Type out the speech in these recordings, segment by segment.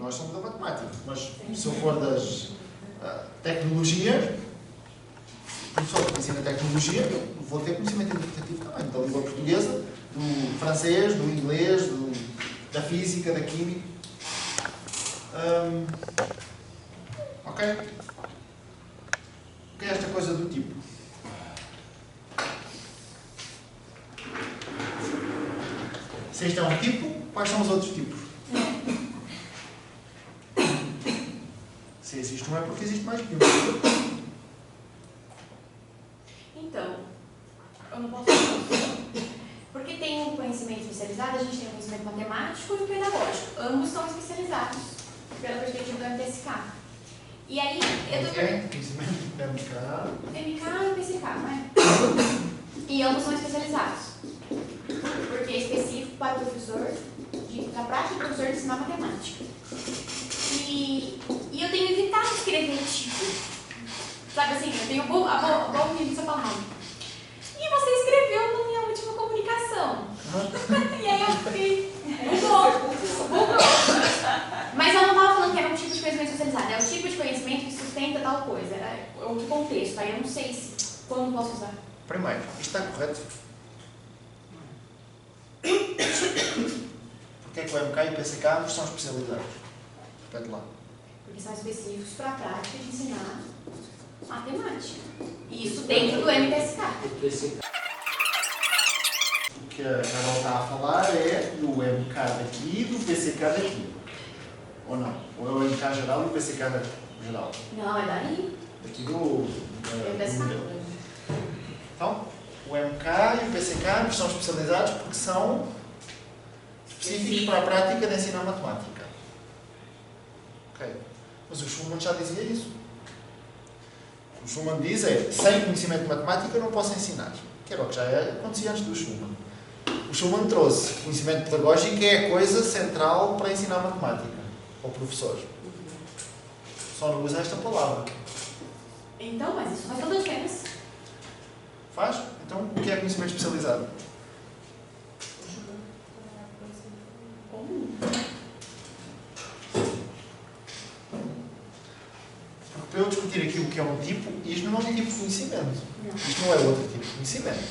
nós somos da matemática, mas se eu for das tecnologias, o professor que ensina tecnologia, eu vou ter conhecimento interpretativo também, da língua portuguesa, do francês, do inglês, da física, da química. Ok? O que é esta coisa do tipo? Se este é um tipo, quais são os outros tipos? Se existe um é porque existe mais que um. Então, eu não posso falar. Porque tem um conhecimento especializado, a gente tem um conhecimento matemático e um pedagógico. Ambos são especializados pela perspectiva do MTSK. E aí, eu tô perguntando... Conhecimento MK e PSK, né? E ambos são especializados. Porque é específico para o professor, para a prática do professor de ensinar matemática. E eu tenho evitado escrever tipo. Sabe assim, eu tenho bom nível dessa palavra. E você escreveu na minha última comunicação. E aí eu fiquei um pouco. Mas eu não estava falando que era um tipo de conhecimento especializado. É o tipo de conhecimento que sustenta tal coisa. Era outro contexto. Aí eu não sei quando posso usar. Primeiro, isto está correto? Porque é que o MK e o PSK são especializados? Repete lá. Porque são específicos para a prática de ensinar matemática. E isso dentro do MTSK. O que a Carol está a falar é do MK daqui e do PSK daqui. Ou não? Ou é o MK geral e o PSK geral? Não, é daí. Daqui do MTSK. Então, o MK e o PSK são especializados porque são específicos para a prática de ensinar matemática. Ok. Mas o Schumann já dizia isso. O Schumann diz sem conhecimento de matemática eu não posso ensinar. Que era o que já acontecia antes do Schumann. O Schumann trouxe conhecimento pedagógico, que é a coisa central para ensinar matemática ao professor. Só não usa esta palavra. Então, mas isso faz toda a diferença. Faz? Então, o que é conhecimento especializado? Para eu discutir aqui o que é um tipo, isto não é um tipo de conhecimento. Isto não é outro tipo de conhecimento.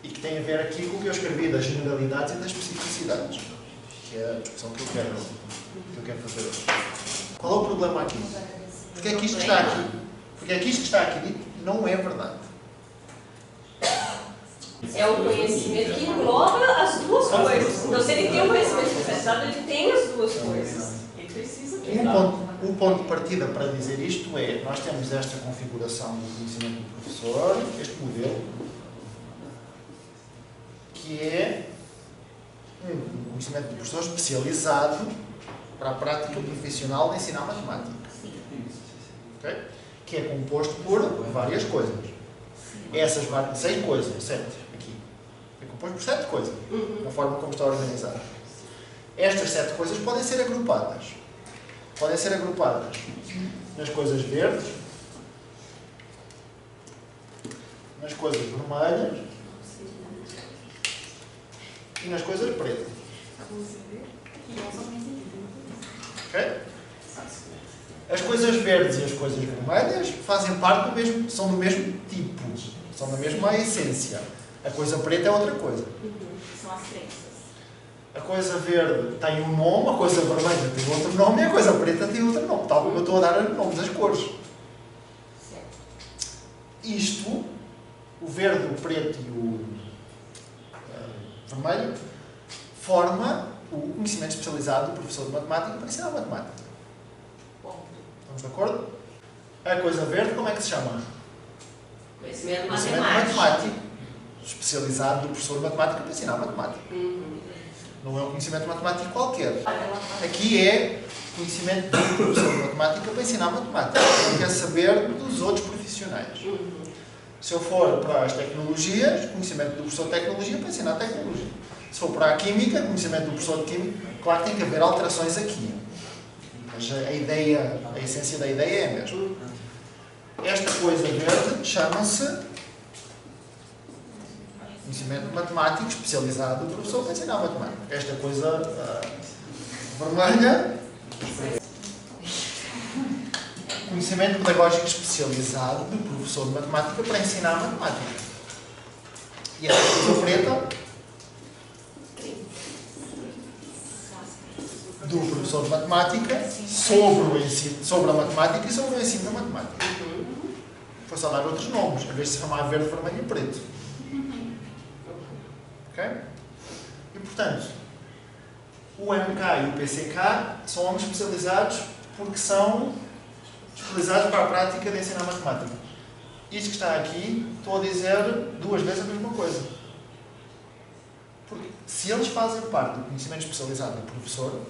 E que tem a ver aqui com o que eu escrevi das generalidades e das especificidades. Que é a discussão que eu quero fazer hoje. Qual é o problema aqui? Porque é que isto que está aqui? Porque é que isto que está aqui dito não é verdade. É um conhecimento que engloba as duas coisas. Então, se ele tem um conhecimento especializado, ele tem as duas coisas. Ele precisa ter. Um ponto de partida para dizer isto é, nós temos esta configuração do conhecimento do professor, este modelo, que é um conhecimento do professor especializado para a prática profissional de ensinar matemática. Okay? Que é composto por várias coisas. Essas 6 coisas, 7 aqui. É composto por 7 coisas, na forma como está organizado. Estas 7 coisas podem ser agrupadas. Podem ser agrupadas nas coisas verdes, nas coisas vermelhas e nas coisas pretas. Ok? As coisas verdes e as coisas vermelhas fazem parte do mesmo, são do mesmo tipo, são da mesma essência. A coisa preta é outra coisa. São as crenças. A coisa verde tem um nome, a coisa vermelha tem outro nome e a coisa preta tem outro nome. Tal como eu estou a dar nomes às cores. Isto, o verde, o preto e o vermelho, forma o conhecimento especializado do professor de matemática para ensinar matemática. Estamos de acordo? A coisa verde, como é que se chama? Conhecimento matemático. Especializado do professor de matemática para ensinar matemática. Não é um conhecimento matemático qualquer. Aqui é conhecimento do professor de matemática para ensinar matemática. Ele quer saber dos outros profissionais. Se eu for para as tecnologias, conhecimento do professor de tecnologia para ensinar tecnologia. Se for para a química, conhecimento do professor de química, claro que tem que haver alterações aqui. Mas a ideia, a essência da ideia é a mesma. Esta coisa verde chama-se Conhecimento matemático especializado do professor para ensinar matemática. Esta coisa vermelha. Conhecimento pedagógico especializado do professor de matemática para ensinar matemática. E esta coisa preta do professor de matemática sobre o ensino, sobre a matemática e sobre o ensino da matemática. Foi só dar outros nomes, em vez de se chamar verde, vermelho e preto. Ok? E portanto, o MK e o PCK são homens especializados porque são especializados para a prática de ensinar matemática. Isto que está aqui, estou a dizer duas vezes a mesma coisa. Porque se eles fazem parte do conhecimento especializado do professor,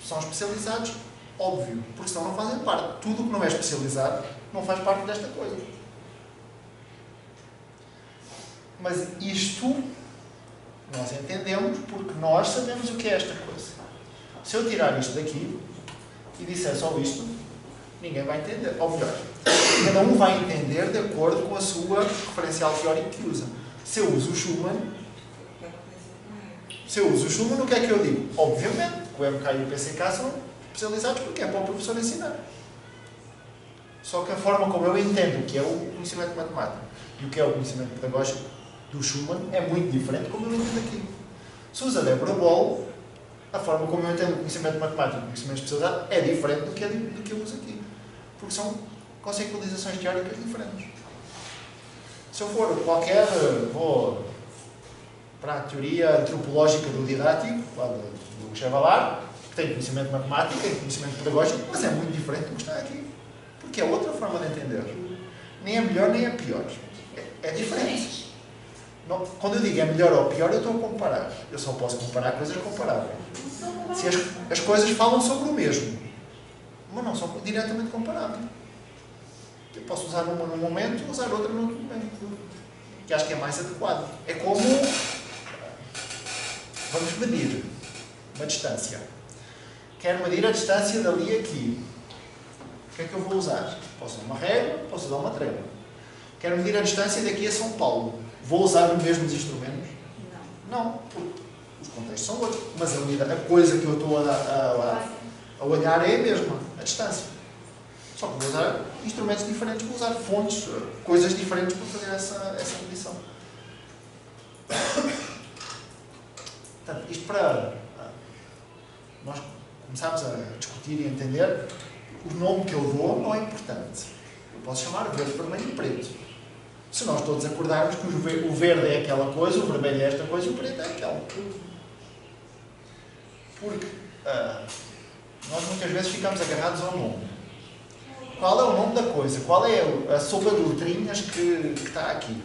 são especializados, óbvio, porque senão não fazem parte. Tudo o que não é especializado não faz parte desta coisa. Mas isto nós entendemos porque nós sabemos o que é esta coisa. Se eu tirar isto daqui e disser só isto, ninguém vai entender. Ou melhor, cada um vai entender de acordo com a sua referencial teórica que usa. Se eu uso o Schumann, o que é que eu digo? Obviamente, o MK e o PCK são especializados porque é para o professor ensinar. Só que a forma como eu entendo o que é o conhecimento matemático e o que é o conhecimento pedagógico do Schumann é muito diferente como eu entendo aqui. Se usa Deborah Boll, a forma como eu entendo o conhecimento matemático e o conhecimento especializado é diferente do que eu uso aqui. Porque são conceitualizações teóricas diferentes. Se eu for vou para a teoria antropológica do didático, lá do Chevallard, que tem conhecimento matemático e conhecimento pedagógico, mas é muito diferente do que está aqui. Porque é outra forma de entender. Nem é melhor, nem é pior. É diferente. Não, quando eu digo é melhor ou pior, eu estou a comparar. Eu só posso comparar coisas comparáveis. Se as coisas falam sobre o mesmo, mas não são diretamente comparáveis. Eu posso usar uma num momento e usar outra num outro momento. Que acho que é mais adequado. É como vamos medir uma distância. Quero medir a distância dali a aqui. O que é que eu vou usar? Posso usar uma régua, posso usar uma trégua. Quero medir a distância daqui a São Paulo. Vou usar os mesmos instrumentos? Não, porque os contextos são outros. Mas a coisa que eu estou a olhar é a mesma, a distância. Só que vou usar instrumentos diferentes, vou usar fontes, coisas diferentes para fazer essa medição. Portanto, isto para nós começarmos a discutir e entender, o nome que eu dou não é importante. Eu posso chamar verde, vermelho e preto. Se nós todos acordarmos que o verde é aquela coisa, o vermelho é esta coisa e o preto é aquela. Porque nós muitas vezes ficamos agarrados ao nome. Qual é o nome da coisa? Qual é a sopa de letrinhas que está aqui?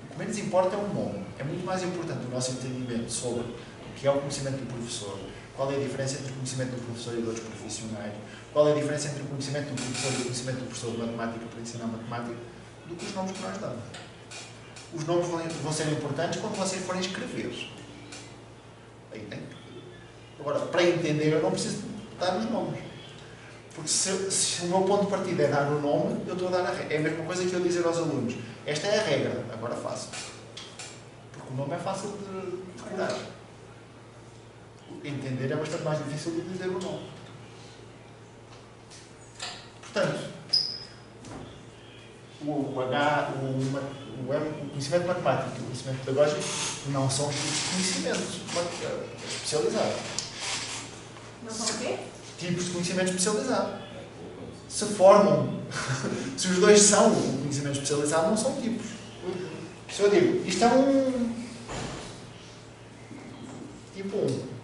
O que menos importa é o nome. É muito mais importante o nosso entendimento sobre o que é o conhecimento do professor, qual é a diferença entre o conhecimento do professor e de outros profissionais, qual é a diferença entre o conhecimento do professor e o conhecimento do professor de matemática para ensinar matemática, do que os nomes que nós damos. Os nomes vão ser importantes quando vocês forem escrever. Aí tem. Agora, para entender, eu não preciso dar os nomes. Porque se o meu ponto de partida é dar o nome, eu estou a dar a regra. É a mesma coisa que eu dizer aos alunos. Esta é a regra, agora faço. Porque o nome é fácil de decorar. Entender é bastante mais difícil do que dizer o nome. Portanto, o conhecimento matemático e o conhecimento pedagógico não são tipos de conhecimentos especializados. Não são o quê? Tipos de conhecimento especializado. Se formam, se os dois são um conhecimento especializado, não são tipos. Se eu digo, isto é um tipo 1,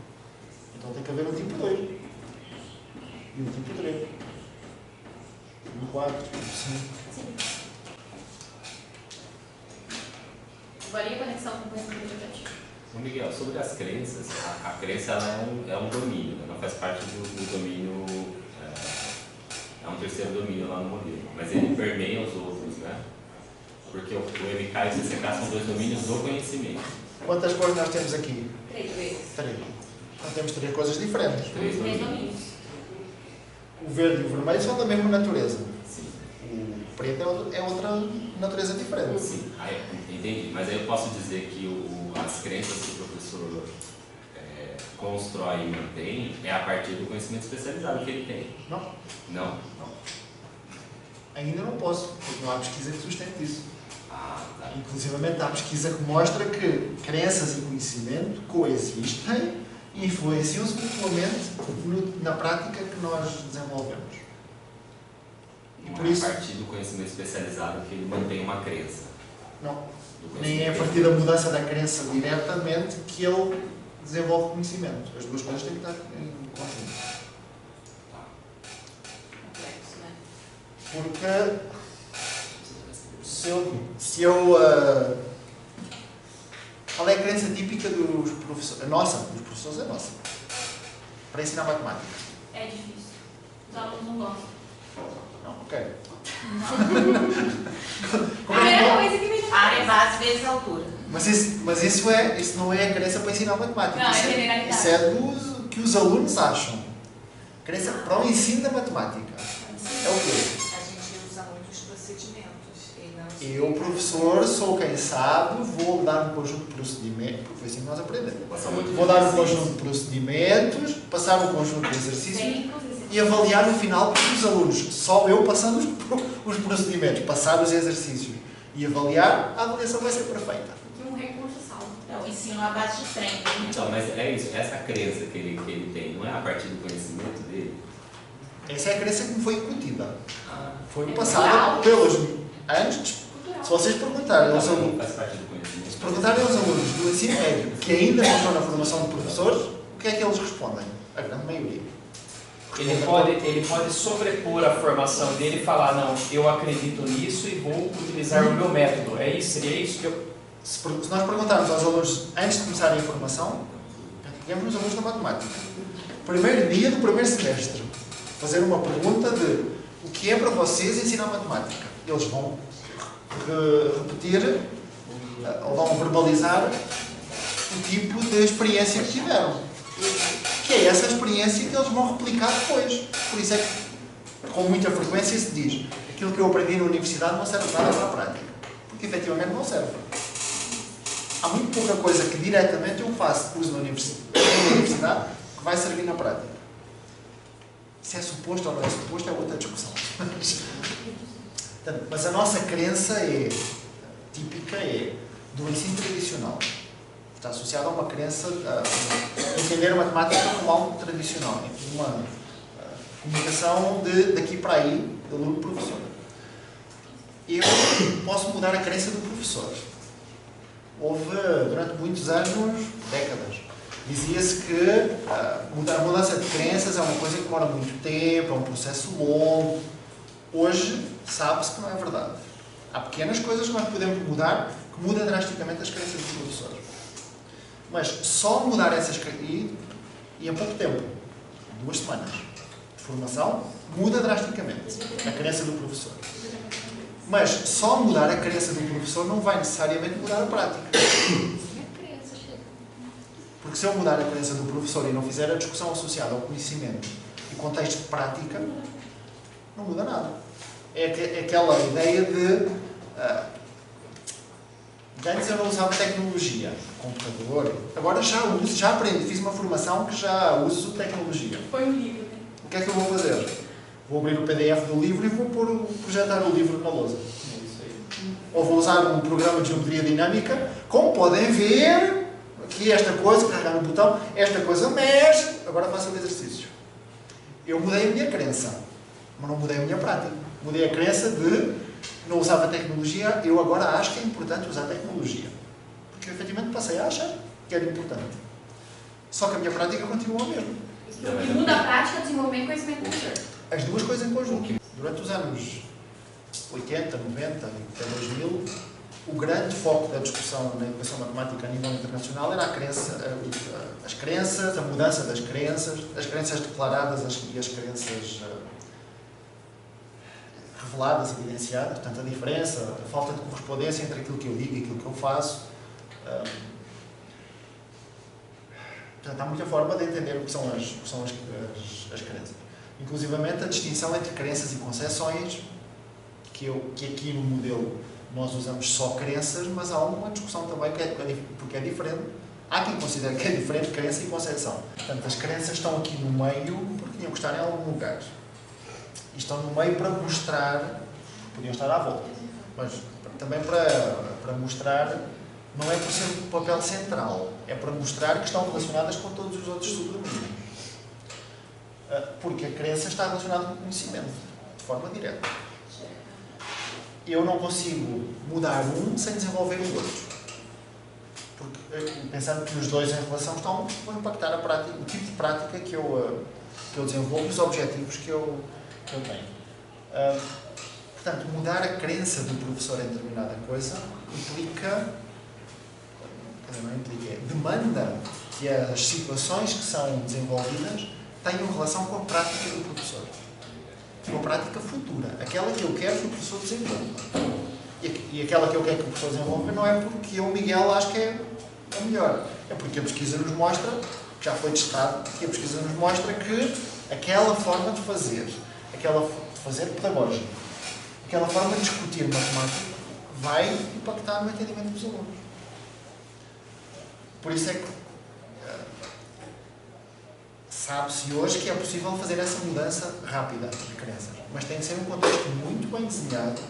então tem que haver um tipo 2, e um tipo 3, um 4, um 5. Varia a conexão com o conhecimento educativo. Miguel, sobre as crenças, a crença ela é um domínio, ela faz parte do domínio, é um terceiro domínio lá no modelo, mas ele permeia os outros, né? Porque o MK e o CCK são dois domínios do conhecimento. Quantas cores nós temos aqui? 3 vezes. 3. Então temos 3 coisas diferentes. 3 domínios. O verde e o vermelho são da mesma natureza. Sim. O preto é outra natureza diferente. Sim. Entendi, mas aí eu posso dizer que as crenças que o professor constrói e mantém é a partir do conhecimento especializado que ele tem. Não. Não? Não. Ainda não posso, porque não há pesquisa que sustente isso. Ah, tá. Inclusivamente há pesquisa que mostra que crenças e conhecimento coexistem e influenciam-se mutuamente na prática que nós desenvolvemos. E por Não é isso, a partir do conhecimento especializado que ele mantém uma crença. não. Do Nem é a partir da mudança da crença diretamente que ele desenvolve conhecimento. As duas coisas têm que estar em conjunto. Complexo, né? Porque se eu qual é a crença típica dos professores? A nossa, dos professores é a nossa. Para ensinar matemática. É difícil. Os alunos não gostam. Não, ok. Primeira coisa que me Área base vezes altura. Mas isso não é a crença para ensinar matemática. Não, é Isso generalidade. Isso é do que os alunos acham. Crença para o ensino da matemática. É o quê? A gente usa muitos procedimentos. E não Eu, professor, sou quem sabe, vou dar um conjunto de procedimentos, porque foi assim que nós aprendemos. Vou dar um conjunto de procedimentos, passar um conjunto de exercícios e avaliar no final todos os alunos. Só eu passando os procedimentos, passar os exercícios e avaliar, a avaliação vai ser perfeita. um recurso salvo. É o ensino à base de treino. Então, mas é isso, essa crença que ele tem, não é a partir do conhecimento dele? Essa é a crença que me foi incutida. Ah, Foi É passada pelos anos. Cultural. Se vocês perguntarem aos não alunos, faz parte do conhecimento. se perguntarem aos alunos do ensino médio que ainda não estão na formação de professores, o que é que eles respondem? A grande maioria. Ele pode sobrepor a formação dele e falar, não, eu acredito nisso e vou utilizar o meu método. É isso? Seria isso que eu... Se nós perguntarmos aos alunos antes de começarem a formação, digamos nos alunos da matemática, primeiro dia do primeiro semestre, fazer uma pergunta de o que é para vocês ensinar matemática. Eles vão repetir ou vão verbalizar o tipo de experiência que tiveram. Que é essa experiência que eles vão replicar depois. Por isso é que, com muita frequência, se diz aquilo que eu aprendi na universidade não serve nada para a prática. Porque, efetivamente, não serve. Há muito pouca coisa que, diretamente, eu faço uso na universidade que vai servir na prática. Se é suposto ou não é suposto, é outra discussão. Mas a nossa crença típica do ensino tradicional. Está associada a uma crença a entender a matemática como algo tradicional, uma comunicação daqui para aí, de aluno-professor. Eu posso mudar a crença do professor. Houve, durante muitos anos, décadas, dizia-se que a mudança de crenças é uma coisa que demora muito tempo, é um processo longo. Hoje, sabe-se que não é verdade. Há pequenas coisas que nós podemos mudar que mudam drasticamente as crenças dos professores. Mas só mudar essas e em pouco tempo, 2 semanas de formação, muda drasticamente a crença do professor. Mas só mudar a crença do professor não vai necessariamente mudar a prática. Porque se eu mudar a crença do professor e não fizer a discussão associada ao conhecimento e contexto de prática, não muda nada. É aquela ideia de... antes eu não usava tecnologia, computador. Agora já uso, já aprendi, fiz uma formação que já uso tecnologia. Foi um livro, né? O que é que eu vou fazer? Vou abrir o PDF do livro e vou projetar o livro na lousa. Ou vou usar um programa de geometria dinâmica, como podem ver, aqui esta coisa, carregar no botão, esta coisa mexe, agora faço o exercício. Eu mudei a minha crença, mas não mudei a minha prática. Mudei a crença de não usava tecnologia, eu agora acho que é importante usar tecnologia. Porque eu, efetivamente, passei a achar que era importante. Só que a minha prática continua a mesma. E muda a prática, desenvolvimento e conhecimento do professor. As duas coisas em conjunto. Durante os anos 80, 90 até 2000, o grande foco da discussão na educação matemática a nível internacional era as crenças, a mudança das crenças, as crenças declaradas e as crenças reveladas, evidenciadas, portanto a diferença, a falta de correspondência entre aquilo que eu digo e aquilo que eu faço. Portanto, há muita forma de entender o que são as crenças. Inclusivamente a distinção entre crenças e concepções, que aqui no modelo nós usamos só crenças, mas há uma discussão também porque é diferente. Há quem considere que é diferente crença e concepção. Portanto, as crenças estão aqui no meio porque tinham que estar em algum lugar. E estão no meio para mostrar, podiam estar à volta, mas também para mostrar, não é por ser o papel central, é para mostrar que estão relacionadas com todos os outros subdomínios. Porque a crença está relacionada com o conhecimento, de forma direta. Eu não consigo mudar um sem desenvolver o outro. Porque, pensando que os dois em relação vão impactar a prática, o tipo de prática que eu desenvolvo e os objetivos que eu tenho. Portanto, mudar a crença do professor em determinada coisa demanda que as situações que são desenvolvidas tenham relação com a prática do professor. Com a prática futura. Aquela que eu quero que o professor desenvolva. E aquela que eu quero que o professor desenvolva não é porque eu, Miguel, acho que é a melhor. É porque a pesquisa nos mostra, que já foi testado, que a pesquisa nos mostra que aquela forma de fazer pedagógico, aquela forma de discutir matemática vai impactar no entendimento dos alunos. Por isso é que sabe-se hoje que é possível fazer essa mudança rápida de crenças. Mas tem que ser um contexto muito bem desenhado,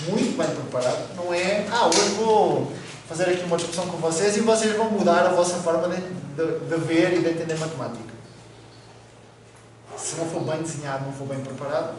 muito bem preparado. Não é, hoje vou fazer aqui uma discussão com vocês e vocês vão mudar a vossa forma de ver e de entender matemática. Se não for bem desenhado, não for bem preparado,